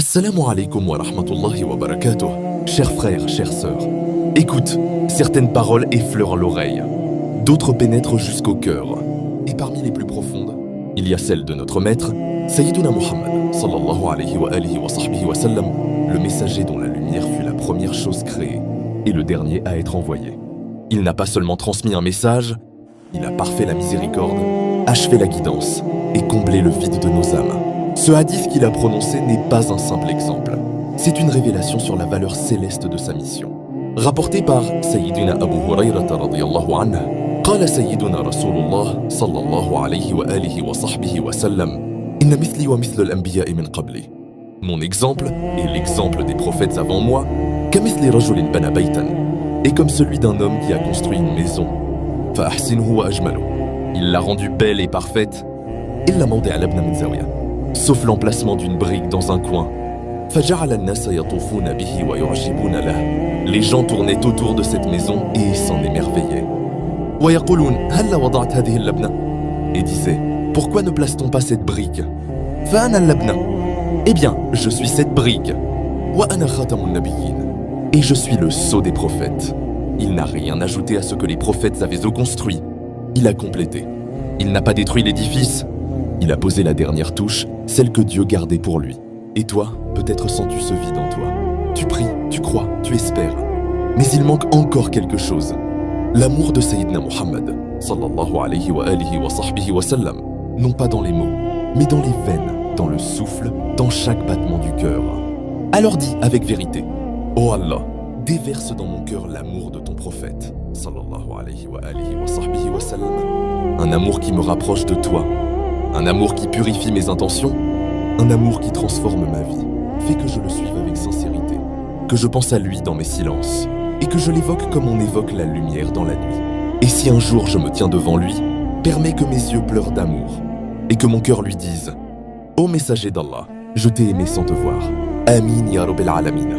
Assalamu alaikum wa rahmatullahi wa barakatuh. Chers frères, chères sœurs, écoute, certaines paroles effleurent l'oreille, d'autres pénètrent jusqu'au cœur. Et parmi les plus profondes, il y a celle de notre maître, Sayyiduna Muhammad, sallallahu alayhi wa alihi wa sahbihi wa sallam, le messager dont la lumière fut la première chose créée et le dernier à être envoyé. Il n'a pas seulement transmis un message, il a parfait la miséricorde, achevé la guidance et comblé le vide de nos âmes. Ce hadith qu'il a prononcé n'est pas un simple exemple. C'est une révélation sur la valeur céleste de sa mission. Rapporté par Sayyidina Abu Hurayrata radiyallahu anhu, قال سيدنا رسول الله صلى الله عليه وآله وصحبه وسلم إن مثلي ومثل الأنبياء من قبلي. Mon exemple et l'exemple des prophètes avant moi, كمثل رجل بنى بيتا, est comme celui d'un homme qui a construit une maison. فأحسنه وأجمله. Il l'a rendue belle et parfaite. إلا موضع لبنة من زاوية. Sauf l'emplacement d'une brique dans un coin. فجعل الناس يطوفون به ويعجبون له. Les gens tournaient autour de cette maison et s'en émerveillaient. ويقولون هل وضعت هذه اللبنة? Et disaient, pourquoi ne place-t-on pas cette brique? فأنا اللبنة. Eh bien, je suis cette brique. وأنا خاتم النبيين. Et je suis le sceau des prophètes. Il n'a rien ajouté à ce que les prophètes avaient construit. Il a complété. Il n'a pas détruit l'édifice. Il a posé la dernière touche, celle que Dieu gardait pour lui. Et toi, peut-être sens-tu ce vide en toi. Tu pries, tu crois, tu espères. Mais il manque encore quelque chose. L'amour de Sayyidina Muhammad, sallallahu alayhi wa alihi wa sahbihi wa sallam, non pas dans les mots, mais dans les veines, dans le souffle, dans chaque battement du cœur. Alors dis avec vérité, oh Allah, déverse dans mon cœur l'amour de ton prophète, sallallahu alayhi wa alihi wa sahbihi wa sallam, un amour qui me rapproche de toi, un amour qui purifie mes intentions, un amour qui transforme ma vie. Fais que je le suive avec sincérité, que je pense à lui dans mes silences, et que je l'évoque comme on évoque la lumière dans la nuit. Et si un jour je me tiens devant lui, permets que mes yeux pleurent d'amour, et que mon cœur lui dise « Ô messager d'Allah, je t'ai aimé sans te voir. Amin ya Rabbil Alameen »